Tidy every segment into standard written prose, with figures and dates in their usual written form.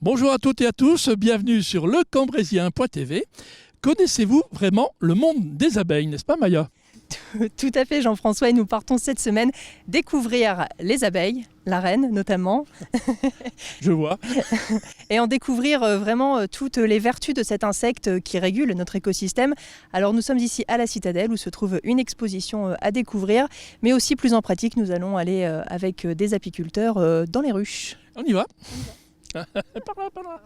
Bonjour à toutes et à tous, bienvenue sur lecambrézien.tv. Connaissez-vous vraiment le monde des abeilles, n'est-ce pas Maya ? Tout à fait Jean-François, et nous partons cette semaine découvrir les abeilles, la reine notamment. Je vois. Et en découvrir vraiment toutes les vertus de cet insecte qui régule notre écosystème. Alors nous sommes ici à la Citadelle où se trouve une exposition à découvrir, mais aussi plus en pratique, nous allons aller avec des apiculteurs dans les ruches. On y va. Par là, par là.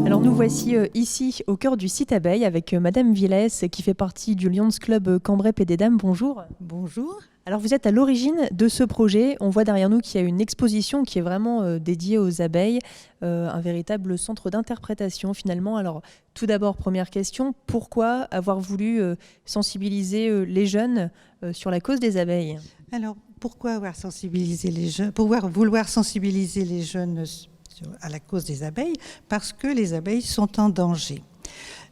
Alors nous voici ici au cœur du site abeille avec Madame Villès qui fait partie du Lions Club Cambrai Pays des Dames. Bonjour. Bonjour. Alors vous êtes à l'origine de ce projet. On voit derrière nous qu'il y a une exposition qui est vraiment dédiée aux abeilles, un véritable centre d'interprétation finalement. Alors tout d'abord, première question, pourquoi avoir voulu sensibiliser les jeunes sur la cause des abeilles ? Alors pourquoi avoir sensibilisé les jeunes, vouloir sensibiliser les jeunes à la cause des abeilles? Parce que les abeilles sont en danger.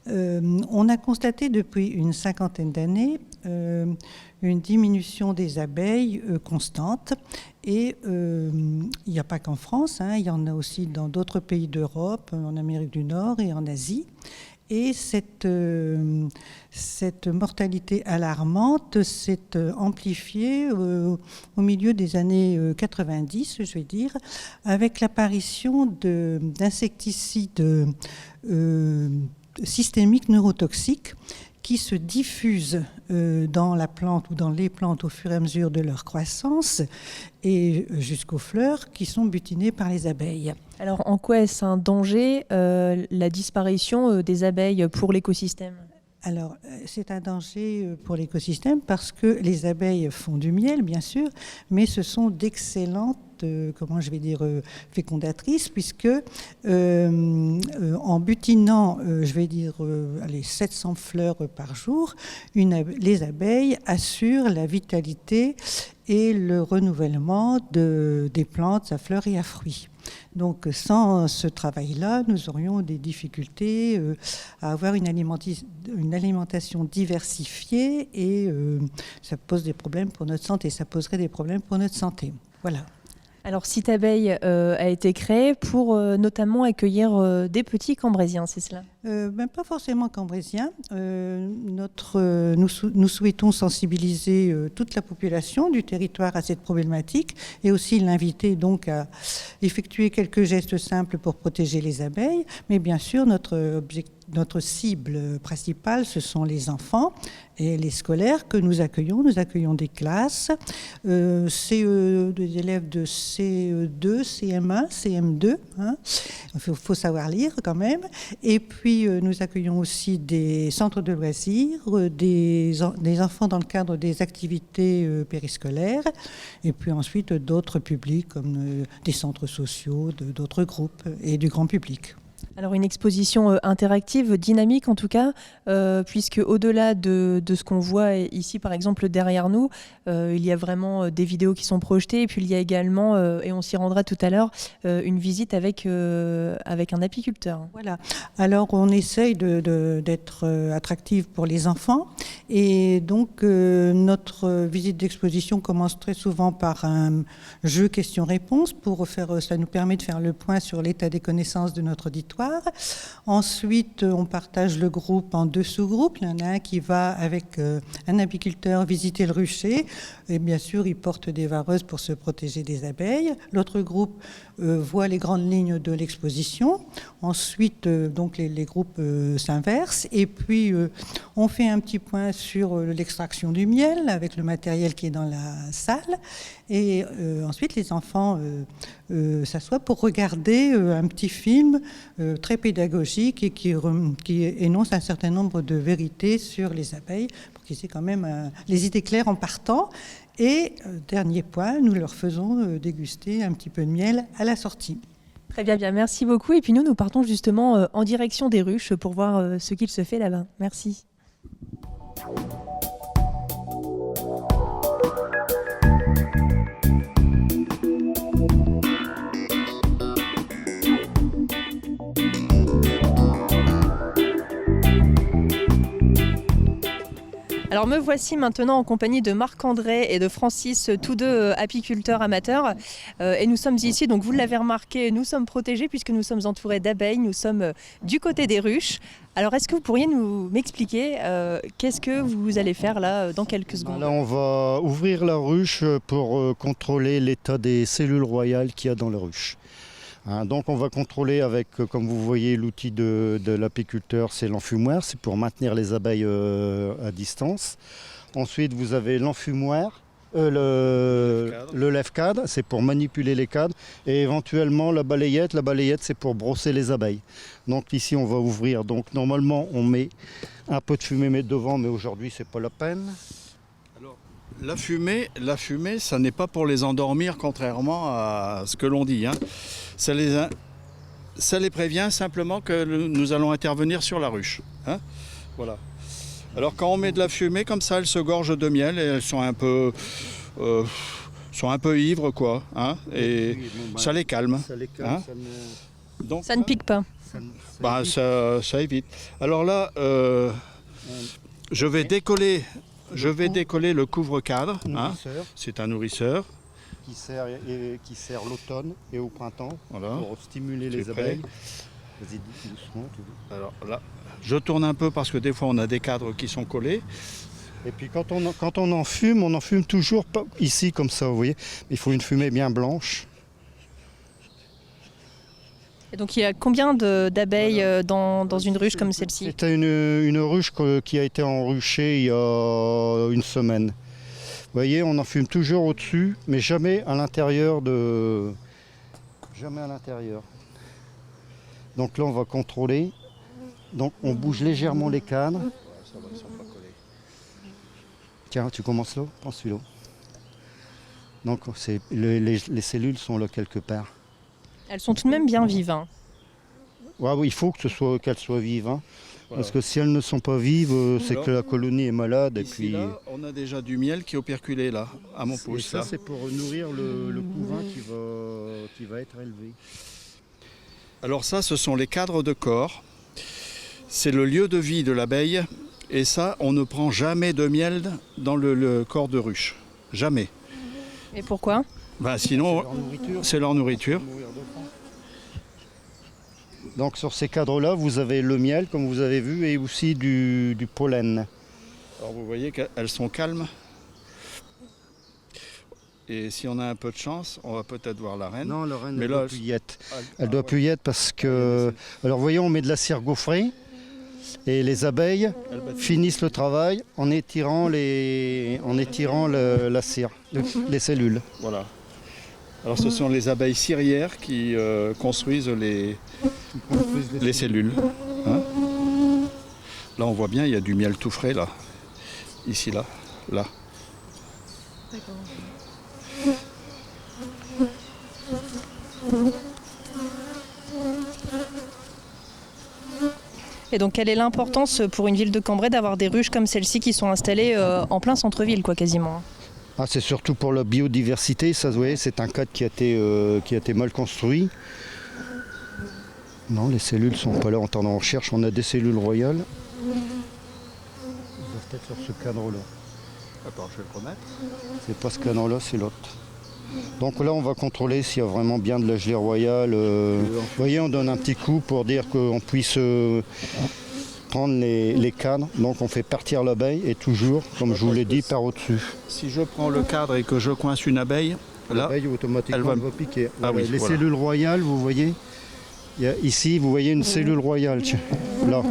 On a constaté depuis une cinquantaine d'années une diminution des abeilles constante. Et il n'y a pas qu'en France, il y en a aussi dans d'autres pays d'Europe, en Amérique du Nord et en Asie. Et cette mortalité alarmante s'est amplifiée au milieu des années 90, je vais dire, avec l'apparition d'insecticides systémiques neurotoxiques qui se diffusent dans la plante ou dans les plantes au fur et à mesure de leur croissance et jusqu'aux fleurs qui sont butinées par les abeilles. Alors en quoi est-ce un danger, la disparition des abeilles pour l'écosystème ? Alors, c'est un danger pour l'écosystème parce que les abeilles font du miel, bien sûr, mais ce sont d'excellentes fécondatrices, puisque en butinant, 700 fleurs par jour, les abeilles assurent la vitalité et le renouvellement des plantes à fleurs et à fruits. Donc sans ce travail-là, nous aurions des difficultés à avoir une alimentation diversifiée et ça pose des problèmes pour notre santé, ça poserait des problèmes pour notre santé. Voilà. Alors Site Abeille a été créé pour notamment accueillir des petits cambrésiens, c'est cela ? Pas forcément cambrésiens. Nous souhaitons sensibiliser toute la population du territoire à cette problématique et aussi l'inviter donc à effectuer quelques gestes simples pour protéger les abeilles. Mais bien sûr, notre cible principale, ce sont les enfants et les scolaires que nous accueillons. Nous accueillons des classes, des élèves de CE2, CM1, CM2. Il faut savoir lire quand même. Et puis, nous accueillons aussi des centres de loisirs, des enfants dans le cadre des activités périscolaires, et puis ensuite d'autres publics comme des centres sociaux, d'autres groupes et du grand public. Alors une exposition interactive, dynamique en tout cas, puisque au-delà de ce qu'on voit ici par exemple derrière nous, il y a vraiment des vidéos qui sont projetées et puis il y a également, et on s'y rendra tout à l'heure, une visite avec un apiculteur. Voilà, alors on essaye d'être attractive pour les enfants et donc notre visite d'exposition commence très souvent par un jeu questions-réponses ça nous permet de faire le point sur l'état des connaissances de notre auditoire. Ensuite, on partage le groupe en 2 sous-groupes. Il y en a un qui va avec un apiculteur visiter le rucher. Et bien sûr, il porte des vareuses pour se protéger des abeilles. L'autre groupe voit les grandes lignes de l'exposition. Ensuite, donc les groupes s'inversent. Et puis, on fait un petit point sur l'extraction du miel avec le matériel qui est dans la salle. Et ensuite, les enfants s'assoient pour regarder un petit film très pédagogique et qui énonce un certain nombre de vérités sur les abeilles pour qu'ils aient quand même les idées claires en partant. Et dernier point, nous leur faisons déguster un petit peu de miel à la sortie. Très bien, merci beaucoup. Et puis nous partons justement en direction des ruches pour voir ce qu'il se fait là-bas. Merci. Alors me voici maintenant en compagnie de Marc-André et de Francis, tous deux apiculteurs amateurs. Et nous sommes ici, donc vous l'avez remarqué, nous sommes protégés puisque nous sommes entourés d'abeilles, nous sommes du côté des ruches. Alors est-ce que vous pourriez m'expliquer qu'est-ce que vous allez faire là dans quelques secondes? Là, on va ouvrir la ruche pour contrôler l'état des cellules royales qu'il y a dans la ruche. Hein, donc on va contrôler avec, comme vous voyez, l'outil de l'apiculteur, c'est l'enfumoir, c'est pour maintenir les abeilles à distance. Ensuite, vous avez l'enfumoir, le lève-cadre, c'est pour manipuler les cadres. Et éventuellement la balayette c'est pour brosser les abeilles. Donc ici, on va ouvrir. Donc normalement, on met un peu de fumée devant, mais aujourd'hui, c'est pas la peine. Alors, la fumée, ça n'est pas pour les endormir, contrairement à ce que l'on dit, hein. Ça les prévient simplement que nous allons intervenir sur la ruche, hein. Voilà. Alors quand on met de la fumée comme ça, elles se gorgent de miel et elles sont un peu ivres, quoi, hein, et ça les calme. Ça les calme, hein. Donc, Ça ne pique pas. ça évite. Alors là, je vais décoller le couvre-cadre, hein. C'est un nourrisseur. Qui sert l'automne et au printemps, Voilà. pour stimuler les abeilles. Vas-y, doucement. Alors là, je tourne un peu parce que des fois on a des cadres qui sont collés. Et puis quand on en fume toujours pas ici comme ça, vous voyez. Il faut une fumée bien blanche. Et donc il y a combien d'abeilles dans une ruche comme celle-ci? C'était une ruche qui a été enruchée il y a une semaine. Vous voyez, on en fume toujours au-dessus, mais jamais à l'intérieur de... Jamais à l'intérieur. Donc là, on va contrôler. Donc on bouge légèrement les cadres. Ça va, ils sont pas collés. Tiens, tu commences là, prends celui-là. Donc les cellules sont là quelque part. Elles sont tout de même bien vives, hein. Ouais, oui, il faut qu'elles soient vives. Hein. Voilà. Parce que si elles ne sont pas vives, c'est que la colonie est malade. Et Ici, puis... là, on a déjà du miel qui est operculé là, à mon Et pouce. ça, Là. c'est pour nourrir le couvain qui va être élevé. Alors ça, ce sont les cadres de corps. C'est le lieu de vie de l'abeille. Et ça, on ne prend jamais de miel dans le corps de ruche. Jamais. Et pourquoi? Sinon, c'est leur nourriture. Donc sur ces cadres-là, vous avez le miel, comme vous avez vu, et aussi du pollen. Alors vous voyez qu'elles sont calmes. Et si on a un peu de chance, on va peut-être voir la reine. Non, la reine, Mais elle là, doit plus y être. Elle doit plus y être parce que... Alors vous voyez, on met de la cire gaufrée, et les abeilles finissent le travail en étirant la cire, les cellules. Voilà. Alors ce sont les abeilles cirières qui construisent les cellules. Hein. Là on voit bien, il y a du miel tout frais là. Ici, là. D'accord. Et donc quelle est l'importance pour une ville de Cambrai d'avoir des ruches comme celle-ci qui sont installées en plein centre-ville, quoi, quasiment? Ah, c'est surtout pour la biodiversité, ça, vous voyez, c'est un cadre qui a été mal construit. Non, les cellules sont pas là, on recherche, on a des cellules royales. Ils doivent être sur ce cadre-là. Attends, je vais le remettre. C'est pas ce cadre-là, c'est l'autre. Donc là, on va contrôler s'il y a vraiment bien de la gelée royale. Vous voyez, on donne un petit coup pour dire qu'on puisse prendre les cadres. Donc on fait partir l'abeille et toujours, comme je vous l'ai dit, par au-dessus. Si je prends le cadre et que je coince une abeille, là, L'abeille automatiquement elle va piquer. Ah oui, les voilà. cellules royales, vous voyez, ici, vous voyez une cellule royale, tiens, là.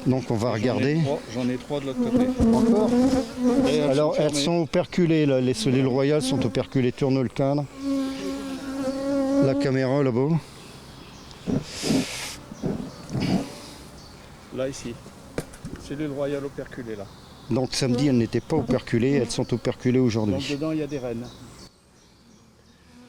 Donc on va regarder. J'en ai trois de l'autre côté. Encore. Et Alors elles fermées. sont operculées, là. Les cellules royales sont operculées. Tourne le cadre. La caméra là-bas. Là, ici. Cellule royale operculée, là. Donc samedi, elles n'étaient pas operculées, elles sont operculées Donc aujourd'hui. dedans, il y a des reines.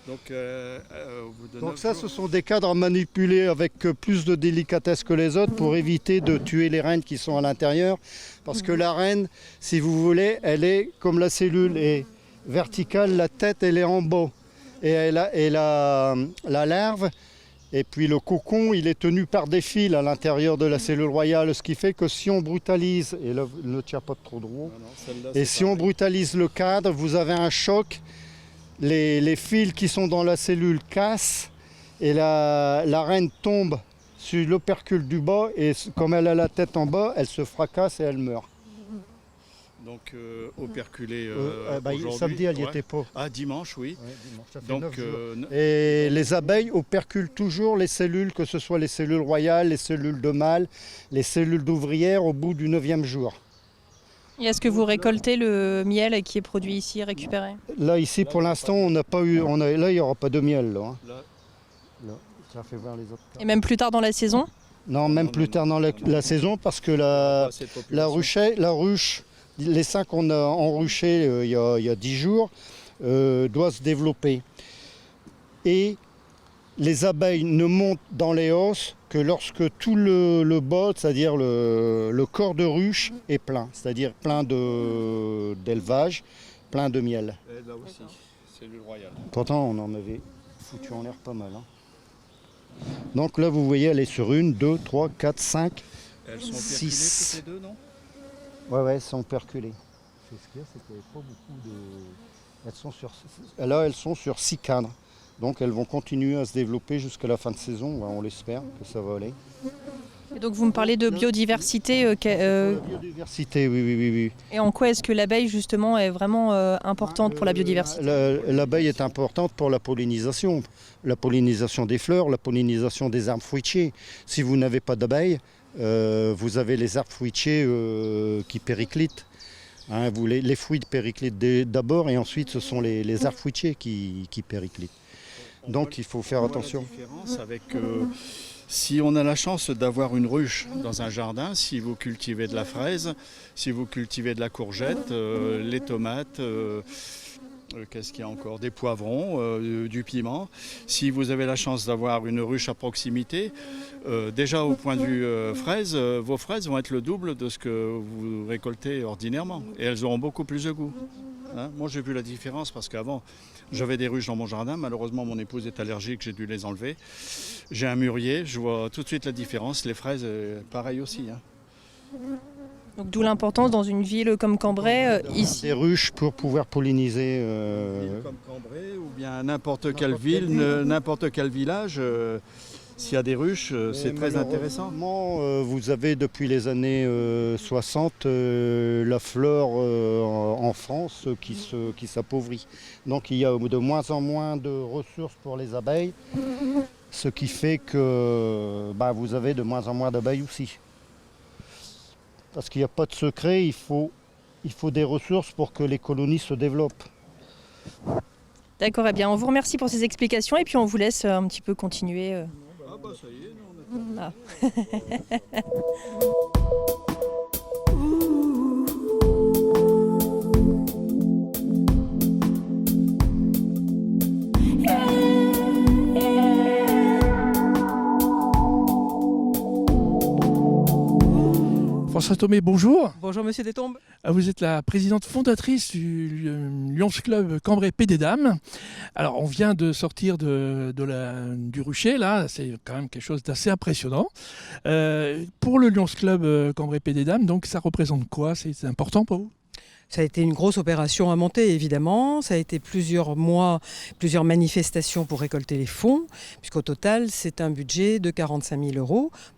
Donc, au bout de Donc 9 ça, jours- ce sont des cadres à manipuler avec plus de délicatesse que les autres pour éviter de tuer les reines qui sont à l'intérieur. Parce que la reine, si vous voulez, elle est comme la cellule est verticale, la tête elle est en bas. Et la larve, Et puis le cocon, il est tenu par des fils à l'intérieur de la cellule royale, ce qui fait que si on brutalise, et là ne tire pas trop de haut, et si on brutalise le cadre, vous avez un choc, les fils qui sont dans la cellule cassent et la reine tombe sur l'opercule du bas et comme elle a la tête en bas, elle se fracasse et elle meurt. Donc operculé aujourd'hui. Samedi, elle n'y Ouais. était pas. Ah, dimanche, oui. Ouais, dimanche, ça fait Donc, 9 jours. Et les abeilles operculent toujours les cellules, que ce soit les cellules royales, les cellules de mâles, les cellules d'ouvrières au bout du 9e jour. Et est-ce que vous récoltez le miel qui est produit ici, récupéré? Là, ici, pour l'instant, on n'a pas eu. Là, il n'y aura pas de miel. Là, hein. Là, ça fait voir les autres. Et même plus tard dans la saison? Non, même plus tard dans la saison, parce que la ruche, les seins qu'on a enruchés il y a 10 jours, doit se développer. Et les abeilles ne montent dans les hausses que lorsque tout le bas, c'est-à-dire le corps de ruche, est plein, c'est-à-dire plein d'élevage, plein de miel. Et là aussi, cellule royale. Pourtant, on en avait foutu en l'air pas mal. Hein. Donc là, vous voyez, elle est sur 1, 2, 3, 4, 5, Elles sont 6. toutes les deux, non? Ouais, elles sont perculées. C'est ce qu'il y a, c'est qu'il n'y a pas beaucoup de... Elles sont sur 6 cadres. Donc elles vont continuer à se développer jusqu'à la fin de saison. On l'espère que ça va aller. Et donc vous me parlez de biodiversité. La biodiversité, oui. Et en quoi est-ce que l'abeille justement est vraiment importante pour la biodiversité? L'abeille est importante pour la pollinisation des fleurs, la pollinisation des arbres fruitiers. Si vous n'avez pas d'abeilles, vous avez les arbres fruitiers qui périclitent. Hein, les fruits périclitent d'abord et ensuite ce sont les arbres fruitiers qui périclitent. Donc il faut faire attention. La différence avec, si on a la chance d'avoir une ruche dans un jardin, si vous cultivez de la fraise, si vous cultivez de la courgette, les tomates, qu'est-ce qu'il y a encore? Des poivrons, du piment. Si vous avez la chance d'avoir une ruche à proximité, déjà au point de vue fraises, vos fraises vont être le double de ce que vous récoltez ordinairement. Et elles auront beaucoup plus de goût. Hein, moi j'ai vu la différence parce qu'avant j'avais des ruches dans mon jardin. Malheureusement mon épouse est allergique, j'ai dû les enlever. J'ai un mûrier, je vois tout de suite la différence. Les fraises, pareil aussi. Hein. Donc d'où l'importance dans une ville comme Cambrai, ici. Des ruches pour pouvoir polliniser. Comme Cambrai ou bien n'importe quelle ville, n'importe quel village, s'il y a des ruches, c'est très intéressant. Vous avez depuis les années 60 la flore en France qui s'appauvrit. Donc il y a de moins en moins de ressources pour les abeilles, ce qui fait que vous avez de moins en moins d'abeilles aussi. Parce qu'il n'y a pas de secret, il faut des ressources pour que les colonies se développent. D'accord, eh bien on vous remercie pour ces explications et puis on vous laisse un petit peu continuer. Ah bah ça y est, on a... François Thomé, bonjour. Bonjour Monsieur Détombe. Vous êtes la présidente fondatrice du Lions Club Cambrai Pays des Dames. Alors on vient de sortir du rucher, là, c'est quand même quelque chose d'assez impressionnant. Pour le Lions Club Cambrai Pays des Dames, donc ça représente quoi? C'est important pour vous? Ça a été une grosse opération à monter, évidemment. Ça a été plusieurs mois, plusieurs manifestations pour récolter les fonds, puisqu'au total, c'est un budget de 45 000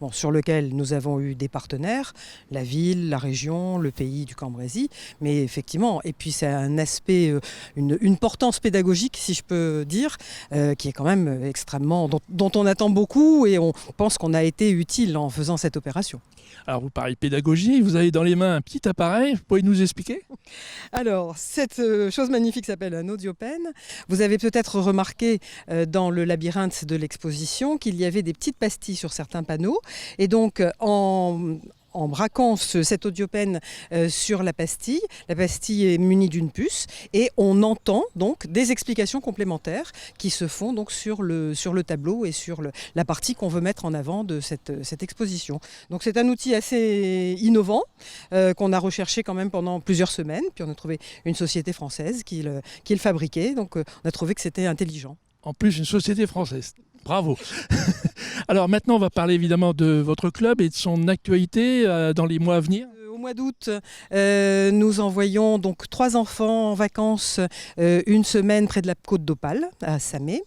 €, sur lequel nous avons eu des partenaires, la ville, la région, le pays du Cambrésis. Mais effectivement, et puis c'est un aspect, une portance pédagogique, si je peux dire, qui est quand même extrêmement, dont on attend beaucoup et on pense qu'on a été utile en faisant cette opération. Alors vous parlez pédagogie, vous avez dans les mains un petit appareil, vous pouvez nous expliquer? Alors, cette chose magnifique s'appelle un audiopen. Vous avez peut-être remarqué dans le labyrinthe de l'exposition qu'il y avait des petites pastilles sur certains panneaux. Et donc, en braquant cet audiopen sur la pastille est munie d'une puce et on entend donc des explications complémentaires qui se font donc sur le tableau et sur la partie qu'on veut mettre en avant de cette exposition. Donc c'est un outil assez innovant qu'on a recherché quand même pendant plusieurs semaines, puis on a trouvé une société française qui le fabriquait, donc on a trouvé que c'était intelligent. En plus, une société française. Bravo. Alors maintenant, on va parler évidemment de votre club et de son actualité dans les mois à venir. Au mois d'août, nous envoyons donc 3 enfants en vacances une semaine près de la côte d'Opale, à Samé.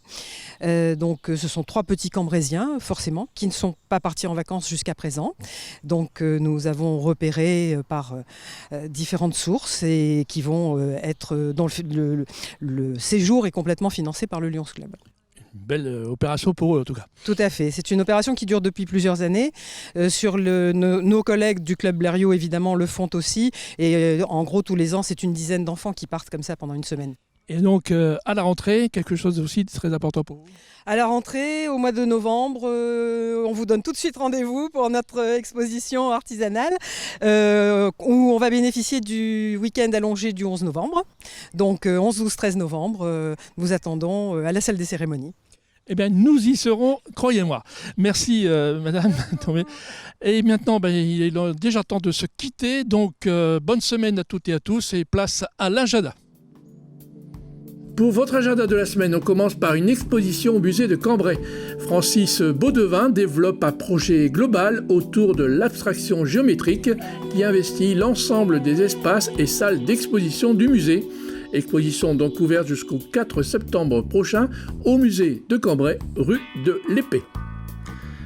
Donc ce sont 3 petits Cambrésiens, forcément, qui ne sont pas partis en vacances jusqu'à présent. Donc nous avons repéré par différentes sources et qui vont être dont le séjour est complètement financé par le Lions Club. Une belle opération pour eux en tout cas. Tout à fait. C'est une opération qui dure depuis plusieurs années. Nos collègues du Club Blériot, évidemment, le font aussi. Et en gros, tous les ans, c'est une dizaine d'enfants qui partent comme ça pendant une semaine. Et donc à la rentrée, quelque chose aussi de très important pour vous. À la rentrée, au mois de novembre, on vous donne tout de suite rendez-vous pour notre exposition artisanale où on va bénéficier du week-end allongé du 11 novembre. Donc 11, 12, 13 novembre, nous attendons à la salle des cérémonies. Eh bien, nous y serons, croyez-moi. Merci, Madame Tomé. Et maintenant, il est déjà temps de se quitter. Donc, bonne semaine à toutes et à tous et place à l'agenda. Pour votre agenda de la semaine, on commence par une exposition au musée de Cambrai. Francis Baudevin développe un projet global autour de l'abstraction géométrique qui investit l'ensemble des espaces et salles d'exposition du musée. Exposition donc ouverte jusqu'au 4 septembre prochain au musée de Cambrai, rue de l'Épée.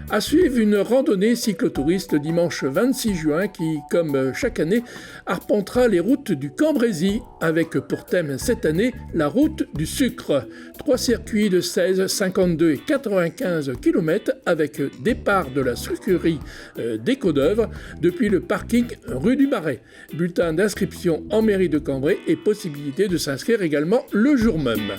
À suivre, une randonnée cyclotouriste le dimanche 26 juin qui, comme chaque année, arpentera les routes du Cambrésis avec pour thème cette année la route du sucre. 3 circuits de 16, 52 et 95 km avec départ de la sucrerie des Côtes-d'Œuvre depuis le parking rue du Marais. Bulletin d'inscription en mairie de Cambrai et possibilité de s'inscrire également le jour même.